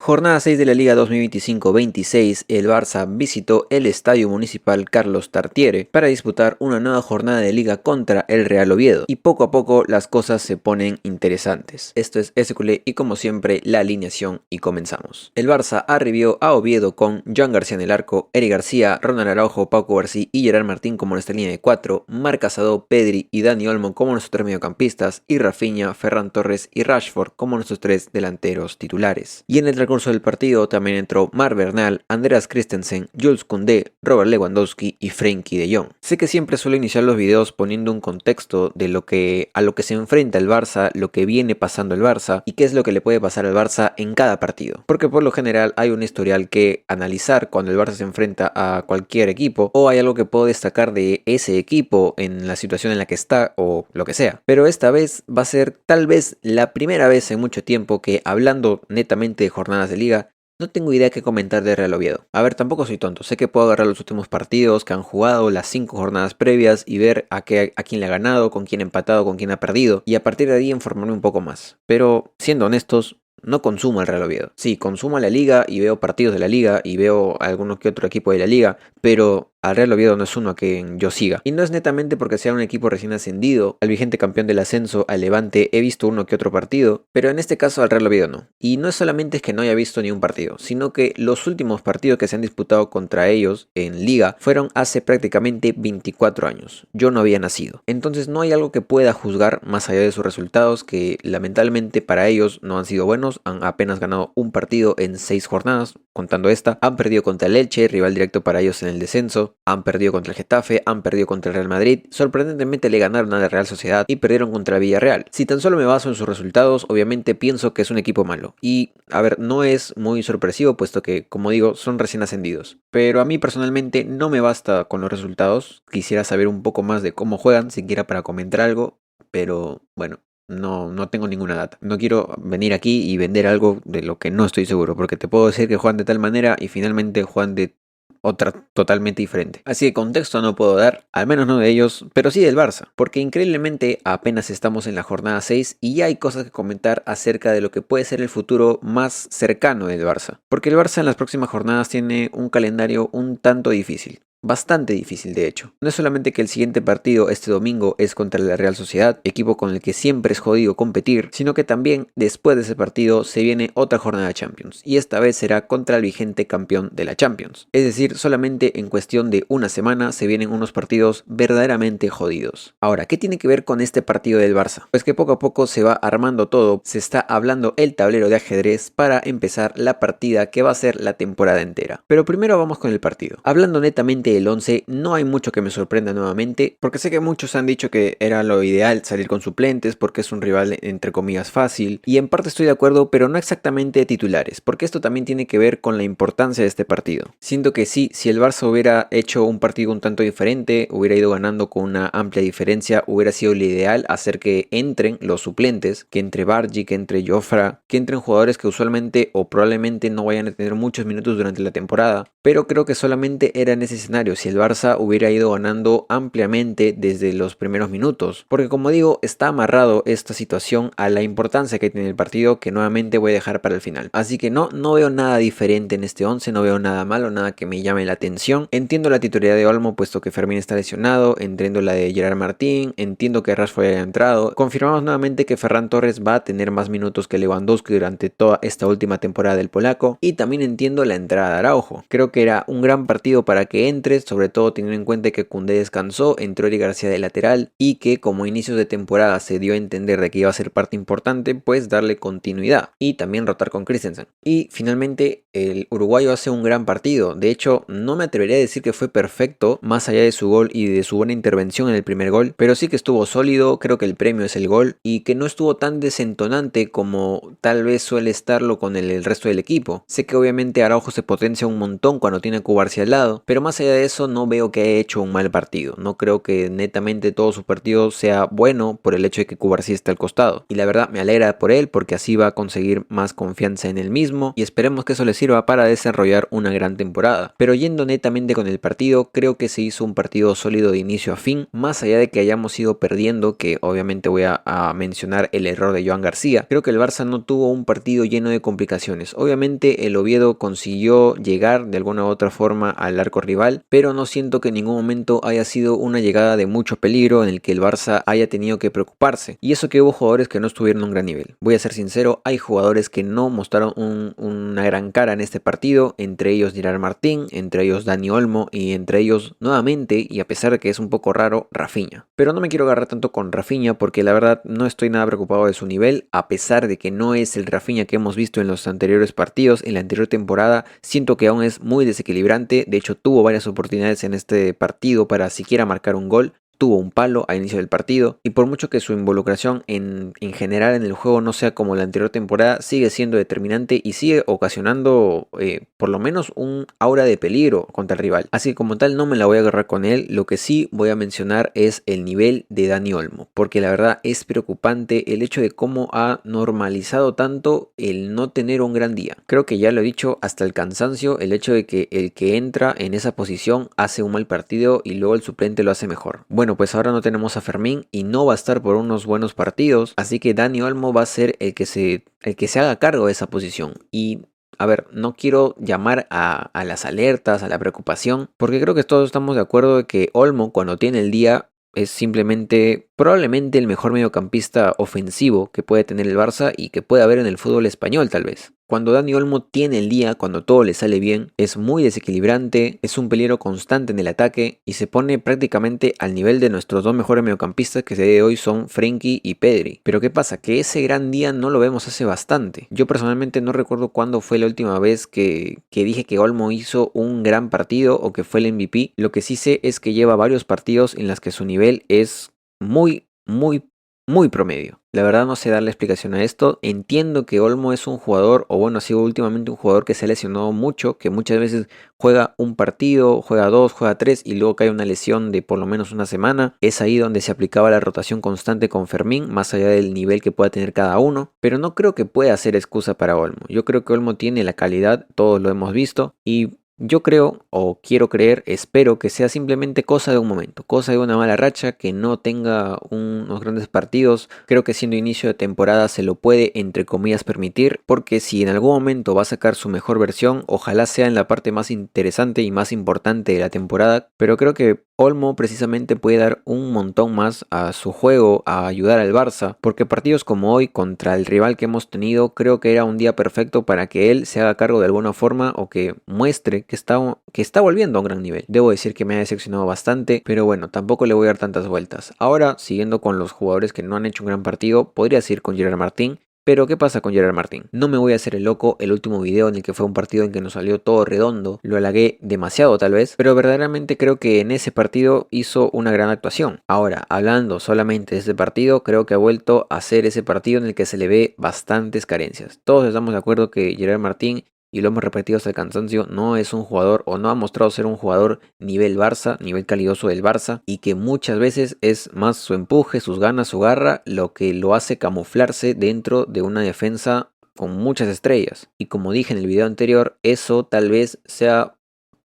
Jornada 6 de la Liga 2025-26, el Barça visitó el Estadio Municipal Carlos Tartiere para disputar una nueva jornada de Liga contra el Real Oviedo, y poco a poco las cosas se ponen interesantes. Esto es SQL y como siempre la alineación y comenzamos. El Barça arribió a Oviedo con Joan García en el arco, Eric García, Ronald Araujo, Paco García y Gerard Martín como nuestra línea de 4, Marc Casado, Pedri y Dani Olmo como nuestros 3 mediocampistas y Rafinha, Ferran Torres y Rashford como nuestros 3 delanteros titulares. Y en el curso del partido también entró Marc Bernal, Andreas Christensen, Jules Koundé, Robert Lewandowski y Frenkie de Jong. Sé que siempre suelo iniciar los videos poniendo un contexto de a lo que se enfrenta el Barça, lo que viene pasando el Barça y qué es lo que le puede pasar al Barça en cada partido. Porque por lo general hay un historial que analizar cuando el Barça se enfrenta a cualquier equipo, o hay algo que puedo destacar de ese equipo en la situación en la que está o lo que sea. Pero esta vez va a ser tal vez la primera vez en mucho tiempo que, hablando netamente de jornadas de liga, no tengo idea qué comentar de Real Oviedo. A ver, tampoco soy tonto, sé que puedo agarrar los últimos partidos que han jugado, las 5 jornadas previas y ver a quién le ha ganado, con quién ha empatado, con quién ha perdido, y a partir de ahí informarme un poco más. Pero, siendo honestos, no consumo el Real Oviedo. Sí, consumo la liga y veo partidos de la liga y veo algunos que otro equipo de la liga, pero al Real Oviedo no es uno a quien yo siga. Y no es netamente porque sea un equipo recién ascendido. Al vigente campeón del ascenso, al Levante, he visto uno que otro partido, pero en este caso al Real Oviedo no. Y no es solamente que no haya visto ni un partido, sino que los últimos partidos que se han disputado contra ellos en liga fueron hace prácticamente 24 años. Yo no había nacido. Entonces no hay algo que pueda juzgar más allá de sus resultados, que lamentablemente para ellos no han sido buenos. Han apenas ganado un partido en 6 jornadas, contando esta. Han perdido contra el Elche, rival directo para ellos en el descenso. Han perdido contra el Getafe, han perdido contra el Real Madrid, sorprendentemente le ganaron a la Real Sociedad y perdieron contra el Villarreal. Si tan solo me baso en sus resultados, obviamente pienso que es un equipo malo. Y, a ver, no es muy sorpresivo puesto que, como digo, son recién ascendidos. Pero a mí personalmente no me basta con los resultados, quisiera saber un poco más de cómo juegan, siquiera para comentar algo, pero bueno. No tengo ninguna data. No quiero venir aquí y vender algo de lo que no estoy seguro, porque te puedo decir que juegan de tal manera y finalmente juegan de otra totalmente diferente. Así que contexto no puedo dar, al menos no de ellos, pero sí del Barça, porque increíblemente apenas estamos en la jornada 6 y ya hay cosas que comentar acerca de lo que puede ser el futuro más cercano del Barça. Porque el Barça en las próximas jornadas tiene un calendario un tanto difícil. Bastante difícil de hecho. No es solamente que el siguiente partido este domingo es contra la Real Sociedad, equipo con el que siempre es jodido competir, sino que también después de ese partido se viene otra jornada de Champions, y esta vez será contra el vigente campeón de la Champions. Es decir, solamente en cuestión de una semana se vienen unos partidos verdaderamente jodidos. Ahora, ¿qué tiene que ver con este partido del Barça? Pues que poco a poco se va armando todo, se está hablando el tablero de ajedrez para empezar la partida que va a ser la temporada entera. Pero primero vamos con el partido. Hablando netamente del 11, no hay mucho que me sorprenda nuevamente, porque sé que muchos han dicho que era lo ideal salir con suplentes porque es un rival entre comillas fácil, y en parte estoy de acuerdo, pero no exactamente de titulares, porque esto también tiene que ver con la importancia de este partido. Siento que sí, si el Barça hubiera hecho un partido un tanto diferente, hubiera ido ganando con una amplia diferencia, hubiera sido lo ideal hacer que entren los suplentes, que entre Bargi, que entre Jofra, que entren jugadores que usualmente o probablemente no vayan a tener muchos minutos durante la temporada, pero creo que solamente era en ese escenario si el Barça hubiera ido ganando ampliamente desde los primeros minutos, porque como digo, está amarrado esta situación a la importancia que tiene el partido, que nuevamente voy a dejar para el final. Así que no veo nada diferente en este 11, no veo nada malo, nada que me llame la atención. Entiendo la titularidad de Olmo puesto que Fermín está lesionado, entiendo la de Gerard Martín, entiendo que Rashford haya entrado. Confirmamos nuevamente que Ferran Torres va a tener más minutos que Lewandowski durante toda esta última temporada del polaco, y también entiendo la entrada de Araujo. Creo que era un gran partido para que entre, sobre todo teniendo en cuenta que Koundé descansó, entró Eric García de lateral, y que como inicios de temporada se dio a entender de que iba a ser parte importante, pues darle continuidad y también rotar con Christensen. Y finalmente el uruguayo hace un gran partido. De hecho, no me atrevería a decir que fue perfecto, más allá de su gol y de su buena intervención en el primer gol, pero sí que estuvo sólido. Creo que el premio es el gol, y que no estuvo tan desentonante como tal vez suele estarlo con el resto del equipo. Sé que obviamente Araujo se potencia un montón cuando tiene a Cubarsí al lado, pero más allá de de eso no veo que haya hecho un mal partido. No creo que netamente todo su partido sea bueno por el hecho de que Cubarsí está al costado. Y la verdad me alegra por él porque así va a conseguir más confianza en él mismo y esperemos que eso le sirva para desarrollar una gran temporada. Pero yendo netamente con el partido, creo que se hizo un partido sólido de inicio a fin, más allá de que hayamos ido perdiendo, que obviamente voy a mencionar el error de Joan García. Creo que el Barça no tuvo un partido lleno de complicaciones. Obviamente el Oviedo consiguió llegar de alguna u otra forma al arco rival, pero no siento que en ningún momento haya sido una llegada de mucho peligro en el que el Barça haya tenido que preocuparse. Y eso que hubo jugadores que no estuvieron a un gran nivel. Voy a ser sincero, hay jugadores que no mostraron una gran cara en este partido, entre ellos Gerard Martín, entre ellos Dani Olmo y entre ellos nuevamente, y a pesar de que es un poco raro, Rafinha. Pero no me quiero agarrar tanto con Rafinha porque la verdad no estoy nada preocupado de su nivel, a pesar de que no es el Rafinha que hemos visto en los anteriores partidos, en la anterior temporada, siento que aún es muy desequilibrante, de hecho tuvo varias oportunidades en este partido para siquiera marcar un gol. Tuvo un palo a inicio del partido y por mucho que su involucración en general en el juego no sea como la anterior temporada, sigue siendo determinante y sigue ocasionando por lo menos un aura de peligro contra el rival. Así que como tal no me la voy a agarrar con él, lo que sí voy a mencionar es el nivel de Dani Olmo, porque la verdad es preocupante el hecho de cómo ha normalizado tanto el no tener un gran día. Creo que ya lo he dicho hasta el cansancio, el hecho de que el que entra en esa posición hace un mal partido y luego el suplente lo hace mejor. Bueno, pues ahora no tenemos a Fermín y no va a estar por unos buenos partidos, así que Dani Olmo va a ser el que se haga cargo de esa posición. Y a ver, no quiero llamar a las alertas, a la preocupación, porque creo que todos estamos de acuerdo de que Olmo cuando tiene el día es simplemente probablemente el mejor mediocampista ofensivo que puede tener el Barça y que puede haber en el fútbol español tal vez. Cuando Dani Olmo tiene el día, cuando todo le sale bien, es muy desequilibrante, es un peligro constante en el ataque y se pone prácticamente al nivel de nuestros dos mejores mediocampistas que de hoy son Frenkie y Pedri. Pero ¿qué pasa? Que ese gran día no lo vemos hace bastante. Yo personalmente no recuerdo cuándo fue la última vez que dije que Olmo hizo un gran partido o que fue el MVP. Lo que sí sé es que lleva varios partidos en los que su nivel es muy promedio. La verdad no sé darle explicación a esto. Entiendo que Olmo es un jugador, o bueno, ha sido últimamente un jugador que se ha lesionado mucho, que muchas veces juega un partido, juega dos, juega tres y luego cae una lesión de por lo menos una semana. Es ahí donde se aplicaba la rotación constante con Fermín, más allá del nivel que pueda tener cada uno. Pero no creo que pueda ser excusa para Olmo. Yo creo que Olmo tiene la calidad, todos lo hemos visto, y yo creo, o quiero creer, espero que sea simplemente cosa de un momento, cosa de una mala racha, que no tenga unos grandes partidos. Creo que siendo inicio de temporada se lo puede, entre comillas, permitir, porque si en algún momento va a sacar su mejor versión, ojalá sea en la parte más interesante y más importante de la temporada, pero creo que Olmo precisamente puede dar un montón más a su juego, a ayudar al Barça, porque partidos como hoy contra el rival que hemos tenido, creo que era un día perfecto para que él se haga cargo de alguna forma o que muestre que está volviendo a un gran nivel. Debo decir que me ha decepcionado bastante, pero bueno, tampoco le voy a dar tantas vueltas. Ahora, siguiendo con los jugadores que no han hecho un gran partido, podrías ir con Gerard Martín. Pero ¿qué pasa con Gerard Martín? No me voy a hacer el loco, el último video en el que fue un partido en que nos salió todo redondo, lo halagué demasiado tal vez, pero verdaderamente creo que en ese partido hizo una gran actuación. Ahora, hablando solamente de este partido, creo que ha vuelto a ser ese partido en el que se le ve bastantes carencias. Todos estamos de acuerdo que Gerard Martín, y lo hemos repetido hasta el cansancio, no es un jugador o no ha mostrado ser un jugador nivel Barça, nivel calidoso del Barça, y que muchas veces es más su empuje, sus ganas, su garra, lo que lo hace camuflarse dentro de una defensa con muchas estrellas. Y como dije en el video anterior, eso tal vez sea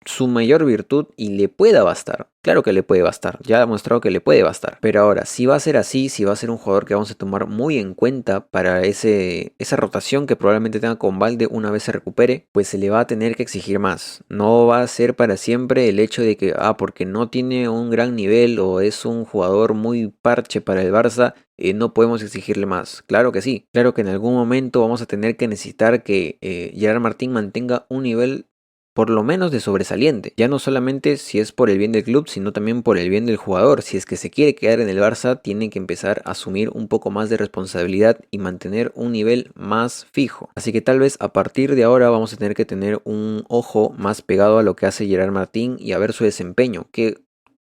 su mayor virtud y le pueda bastar. Claro que le puede bastar, ya ha demostrado que le puede bastar. Pero ahora, si va a ser así, si va a ser un jugador que vamos a tomar muy en cuenta para esa rotación que probablemente tenga con Balde una vez se recupere, pues se le va a tener que exigir más. No va a ser para siempre el hecho de que, porque no tiene un gran nivel o es un jugador muy parche para el Barça, no podemos exigirle más. Claro que sí, claro que en algún momento vamos a tener que necesitar que Gerard Martín mantenga un nivel por lo menos de sobresaliente, ya no solamente si es por el bien del club, sino también por el bien del jugador. Si es que se quiere quedar en el Barça, tiene que empezar a asumir un poco más de responsabilidad y mantener un nivel más fijo. Así que tal vez a partir de ahora vamos a tener que tener un ojo más pegado a lo que hace Gerard Martín y a ver su desempeño, que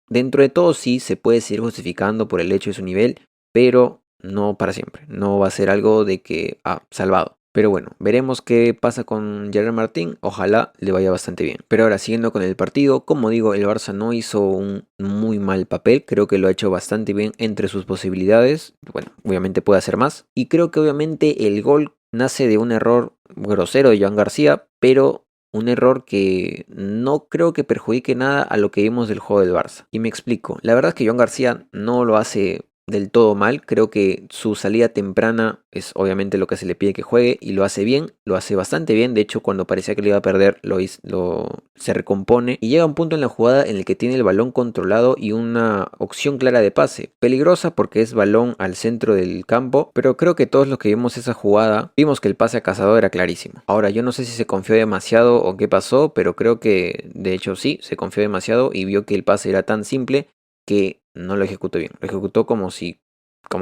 dentro de todo sí se puede seguir justificando por el hecho de su nivel, pero no para siempre, no va a ser algo de que salvado. Pero bueno, veremos qué pasa con Gerard Martín, ojalá le vaya bastante bien. Pero ahora siguiendo con el partido, como digo, el Barça no hizo un muy mal papel, creo que lo ha hecho bastante bien entre sus posibilidades, bueno, obviamente puede hacer más, y creo que obviamente el gol nace de un error grosero de Joan García, pero un error que no creo que perjudique nada a lo que vimos del juego del Barça. Y me explico, la verdad es que Joan García no lo hace del todo mal, creo que su salida temprana es obviamente lo que se le pide que juegue y lo hace bien, lo hace bastante bien, de hecho cuando parecía que le iba a perder se recompone y llega un punto en la jugada en el que tiene el balón controlado y una opción clara de pase, peligrosa porque es balón al centro del campo, pero creo que todos los que vimos esa jugada vimos que el pase a Casado era clarísimo. Ahora yo no sé si se confió demasiado o qué pasó, pero creo que de hecho sí, se confió demasiado y vio que el pase era tan simple que no lo ejecutó bien. Lo ejecutó como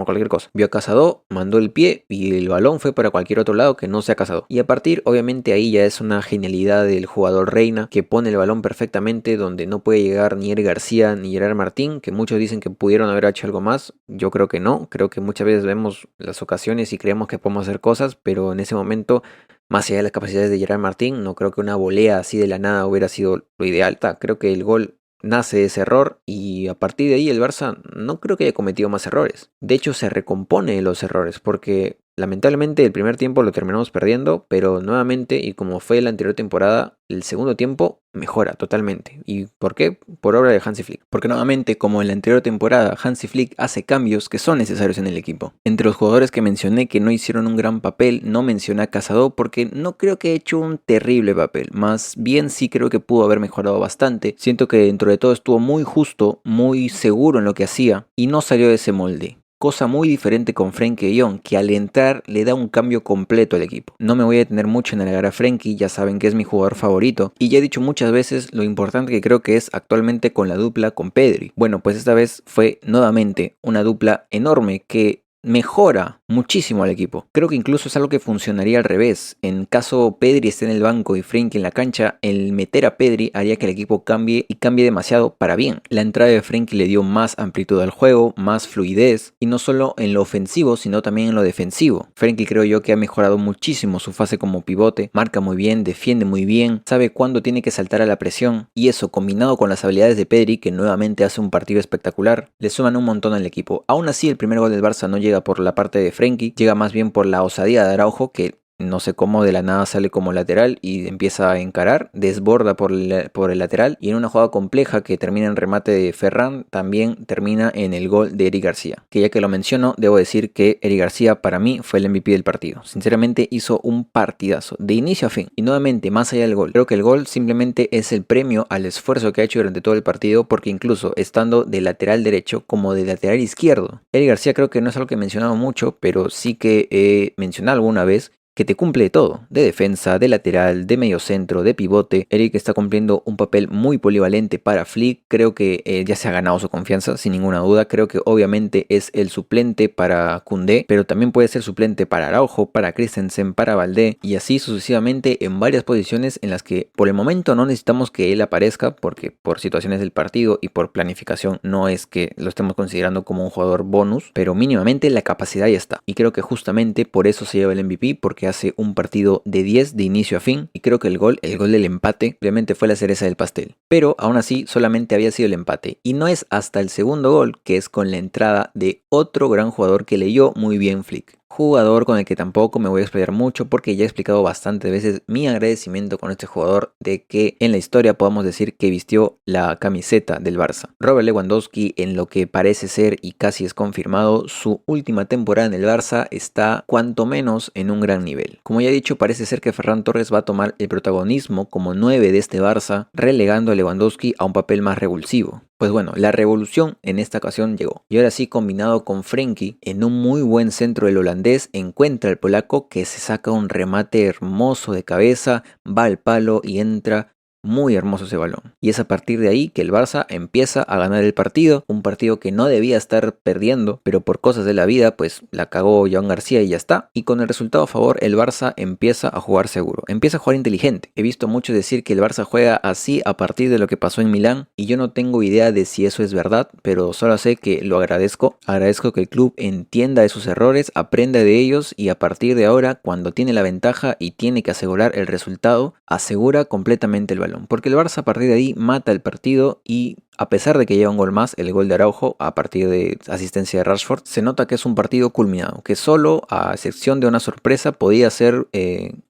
cualquier cosa. Vio a Casado, mandó el pie y el balón fue para cualquier otro lado que no sea Casado. Y a partir, obviamente ahí ya es una genialidad del jugador Reina que pone el balón perfectamente donde no puede llegar ni Eric García ni Gerard Martín, que muchos dicen que pudieron haber hecho algo más. Yo creo que no. Creo que muchas veces vemos las ocasiones y creemos que podemos hacer cosas, pero en ese momento, más allá de las capacidades de Gerard Martín, no creo que una volea así de la nada hubiera sido lo ideal. Creo que el gol nace de ese error y a partir de ahí el Barça no creo que haya cometido más errores. De hecho se recompone de los errores porque lamentablemente el primer tiempo lo terminamos perdiendo, pero nuevamente y como fue la anterior temporada, el segundo tiempo mejora totalmente. ¿Y por qué? Por obra de Hansi Flick. Porque nuevamente, como en la anterior temporada, Hansi Flick hace cambios que son necesarios en el equipo. Entre los jugadores que mencioné que no hicieron un gran papel, no mencioné a Casado porque no creo que haya hecho un terrible papel. Más bien sí creo que pudo haber mejorado bastante. Siento que dentro de todo estuvo muy justo, muy seguro en lo que hacía y no salió de ese molde. Cosa muy diferente con Frenkie de Jong, que al entrar le da un cambio completo al equipo. No me voy a detener mucho en alegar a Frenkie, ya saben que es mi jugador favorito, y ya he dicho muchas veces lo importante que creo que es actualmente con la dupla con Pedri. Bueno, pues esta vez fue nuevamente una dupla enorme que mejora muchísimo al equipo. Creo que incluso es algo que funcionaría al revés. En caso Pedri esté en el banco y Frenkie en la cancha, el meter a Pedri haría que el equipo cambie y cambie demasiado para bien. La entrada de Frenkie le dio más amplitud al juego, más fluidez y no solo en lo ofensivo sino también en lo defensivo. Frenkie creo yo que ha mejorado muchísimo su fase como pivote, marca muy bien, defiende muy bien, sabe cuándo tiene que saltar a la presión y eso combinado con las habilidades de Pedri que nuevamente hace un partido espectacular, le suman un montón al equipo. Aún así el primer gol del Barça no llega por la parte de Frenkie, llega más bien por la osadía de Araujo que no sé cómo de la nada sale como lateral y empieza a encarar, desborda por el lateral y en una jugada compleja que termina en remate de Ferran también termina en el gol de Eric García, que ya que lo menciono debo decir que Eric García para mí fue el MVP del partido. Sinceramente hizo un partidazo de inicio a fin y nuevamente más allá del gol, creo que el gol simplemente es el premio al esfuerzo que ha hecho durante todo el partido porque incluso estando de lateral derecho como de lateral izquierdo, Eric García creo que no es algo que he mencionado mucho pero sí que he mencionado alguna vez que te cumple de todo, de defensa, de lateral, de medio centro, de pivote. Eric está cumpliendo un papel muy polivalente para Flick, creo que ya se ha ganado su confianza sin ninguna duda, creo que obviamente es el suplente para Koundé, pero también puede ser suplente para Araujo, para Christensen, para Valdé y así sucesivamente en varias posiciones en las que por el momento no necesitamos que él aparezca porque por situaciones del partido y por planificación no es que lo estemos considerando como un jugador bonus, pero mínimamente la capacidad ya está y creo que justamente por eso se lleva el MVP porque hace un partido de 10 de inicio a fin y creo que el gol del empate obviamente fue la cereza del pastel, pero aún así solamente había sido el empate y no es hasta el segundo gol que es con la entrada de otro gran jugador que leyó muy bien Flick. Jugador con el que tampoco me voy a explayar mucho porque ya he explicado bastantes veces mi agradecimiento con este jugador de que en la historia podamos decir que vistió la camiseta del Barça. Robert Lewandowski en lo que parece ser y casi es confirmado su última temporada en el Barça está cuanto menos en un gran nivel. Como ya he dicho parece ser que Ferran Torres va a tomar el protagonismo como 9 de este Barça relegando a Lewandowski a un papel más revulsivo. Pues bueno, la revolución en esta ocasión llegó. Y ahora sí, combinado con Frenkie, en un muy buen centro del holandés, encuentra al polaco que se saca un remate hermoso de cabeza, va al palo y entra muy hermoso ese balón. Y es a partir de ahí que el Barça empieza a ganar el partido, un partido que no debía estar perdiendo, pero por cosas de la vida pues la cagó Joan García y ya está. Y con el resultado a favor el Barça empieza a jugar seguro, empieza a jugar inteligente. He visto muchos decir que el Barça juega así a partir de lo que pasó en Milán y yo no tengo idea de si eso es verdad, pero solo sé que lo agradezco. Agradezco que el club entienda de sus errores, aprenda de ellos y a partir de ahora, cuando tiene la ventaja y tiene que asegurar el resultado, asegura completamente el balón. Porque el Barça a partir de ahí mata el partido y a pesar de que lleva un gol más, el gol de Araujo, a partir de asistencia de Rashford, se nota que es un partido culminado, que solo a excepción de una sorpresa podía ser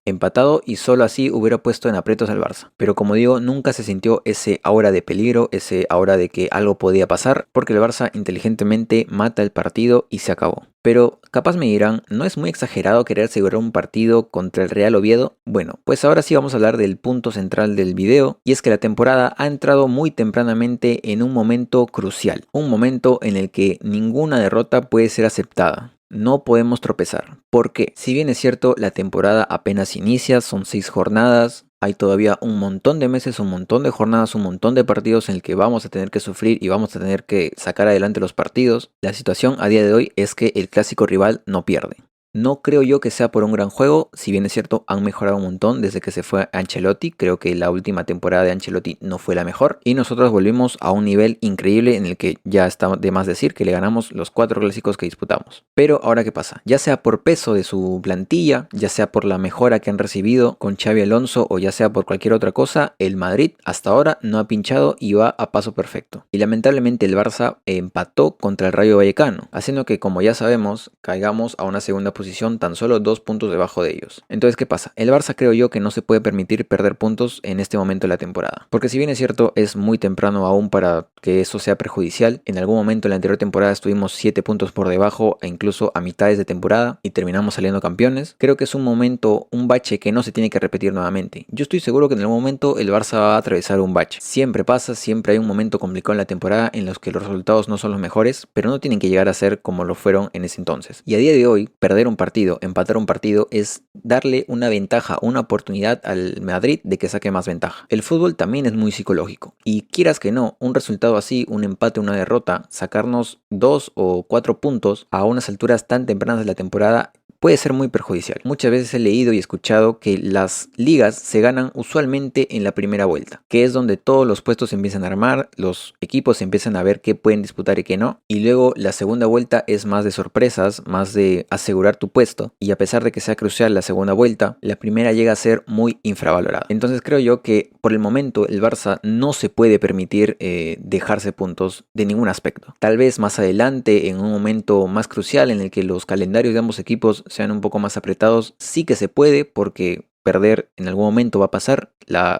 empatado y solo así hubiera puesto en aprietos al Barça. Pero como digo, nunca se sintió ese aura de peligro, ese aura de que algo podía pasar, porque el Barça inteligentemente mata el partido y se acabó. Pero capaz me dirán, ¿no es muy exagerado querer asegurar un partido contra el Real Oviedo? Bueno, pues ahora sí vamos a hablar del punto central del video, y es que la temporada ha entrado muy tempranamente en un momento crucial, un momento en el que ninguna derrota puede ser aceptada. No podemos tropezar, porque si bien es cierto la temporada apenas inicia, son 6 jornadas, hay todavía un montón de meses, un montón de jornadas, un montón de partidos en el que vamos a tener que sufrir y vamos a tener que sacar adelante los partidos. La situación a día de hoy es que el clásico rival no pierde. No creo yo que sea por un gran juego, si bien es cierto han mejorado un montón desde que se fue Ancelotti, creo que la última temporada de Ancelotti no fue la mejor y nosotros volvimos a un nivel increíble en el que ya está de más decir que le ganamos los 4 clásicos que disputamos. Pero ahora ¿qué pasa? Ya sea por peso de su plantilla, ya sea por la mejora que han recibido con Xabi Alonso o ya sea por cualquier otra cosa, el Madrid hasta ahora no ha pinchado y va a paso perfecto. Y lamentablemente el Barça empató contra el Rayo Vallecano, haciendo que como ya sabemos caigamos a una segunda posición tan solo 2 puntos debajo de ellos. Entonces, ¿qué pasa? El Barça creo yo que no se puede permitir perder puntos en este momento de la temporada. Porque si bien es cierto, es muy temprano aún para que eso sea perjudicial. En algún momento en la anterior temporada estuvimos 7 puntos por debajo e incluso a mitades de temporada y terminamos saliendo campeones. Creo que es un momento, un bache que no se tiene que repetir nuevamente. Yo estoy seguro que en algún momento el Barça va a atravesar un bache. Siempre pasa, siempre hay un momento complicado en la temporada en los que los resultados no son los mejores, pero no tienen que llegar a ser como lo fueron en ese entonces. Y a día de hoy, perder un partido, empatar un partido es darle una ventaja, una oportunidad al Madrid de que saque más ventaja. El fútbol también es muy psicológico y quieras que no, un resultado así, un empate, una derrota, sacarnos 2 o 4 puntos a unas alturas tan tempranas de la temporada puede ser muy perjudicial. Muchas veces he leído y escuchado que las ligas se ganan usualmente en la primera vuelta, que es donde todos los puestos se empiezan a armar, los equipos empiezan a ver qué pueden disputar y qué no, y luego la segunda vuelta es más de sorpresas, más de asegurar tu puesto, y a pesar de que sea crucial la segunda vuelta, la primera llega a ser muy infravalorada. Entonces creo yo que por el momento el Barça no se puede permitir dejarse puntos de ningún aspecto. Tal vez más adelante, en un momento más crucial en el que los calendarios de ambos equipos sean un poco más apretados, sí que se puede porque perder en algún momento va a pasar,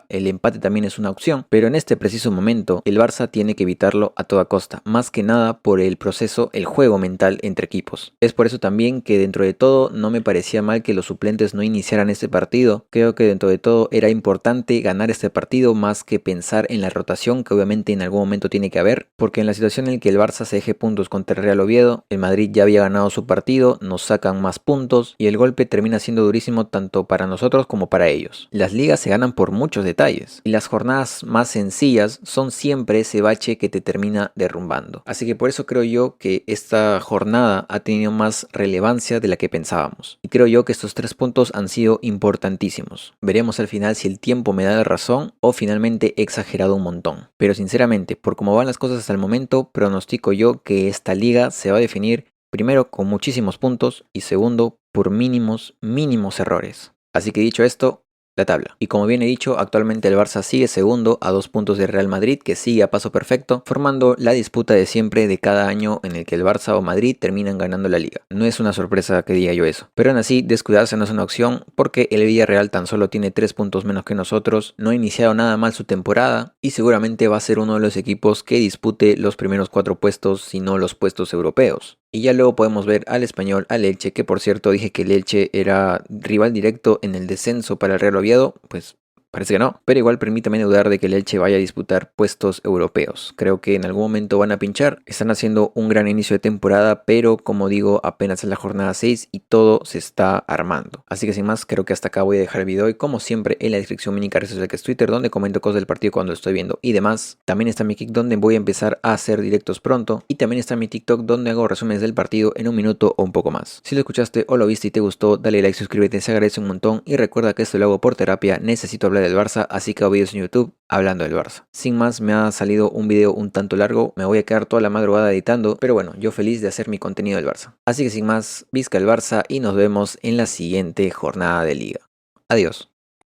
el empate también es una opción, pero en este preciso momento el Barça tiene que evitarlo a toda costa, más que nada por el proceso, el juego mental entre equipos. Es por eso también que dentro de todo no me parecía mal que los suplentes no iniciaran este partido. Creo que dentro de todo era importante ganar este partido más que pensar en la rotación que obviamente en algún momento tiene que haber, porque en la situación en la que el Barça se deje puntos contra el Real Oviedo, el Madrid ya había ganado su partido, nos sacan más puntos y el golpe termina siendo durísimo tanto para nosotros como para ellos. Las ligas se ganan por muchos detalles y las jornadas más sencillas son siempre ese bache que te termina derrumbando. Así que por eso creo yo que esta jornada ha tenido más relevancia de la que pensábamos. Y creo yo que estos 3 puntos han sido importantísimos. Veremos al final si el tiempo me da la razón o finalmente he exagerado un montón. Pero sinceramente, por cómo van las cosas hasta el momento, pronostico yo que esta liga se va a definir primero con muchísimos puntos y segundo por mínimos errores. Así que dicho esto, la tabla. Y como bien he dicho, actualmente el Barça sigue segundo a 2 puntos del Real Madrid, que sigue a paso perfecto, formando la disputa de siempre de cada año en el que el Barça o Madrid terminan ganando la liga. No es una sorpresa que diga yo eso. Pero aún así, descuidarse no es una opción, porque el Villarreal tan solo tiene 3 puntos menos que nosotros, no ha iniciado nada mal su temporada, y seguramente va a ser uno de los equipos que dispute los primeros 4 puestos, si no los puestos europeos. Y ya luego podemos ver al Español, al Elche, que por cierto dije que el Elche era rival directo en el descenso para el Real Oviedo, pues Parece que no, pero igual permítame dudar de que el Elche vaya a disputar puestos europeos. Creo que en algún momento van a pinchar, están haciendo un gran inicio de temporada, pero como digo, apenas es la jornada 6 y todo se está armando. Así que sin más, creo que hasta acá voy a dejar el video y como siempre en la descripción mini redes sociales que es Twitter, donde comento cosas del partido cuando estoy viendo y demás. También está mi Kick donde voy a empezar a hacer directos pronto y también está mi TikTok donde hago resúmenes del partido en un minuto o un poco más. Si lo escuchaste o lo viste y te gustó, dale like, suscríbete, se agradece un montón y recuerda que esto lo hago por terapia, necesito hablar del Barça, así que hago videos en YouTube hablando del Barça. Sin más, me ha salido un video un tanto largo, me voy a quedar toda la madrugada editando, pero bueno, yo feliz de hacer mi contenido del Barça. Así que sin más, visca el Barça y nos vemos en la siguiente jornada de liga. Adiós.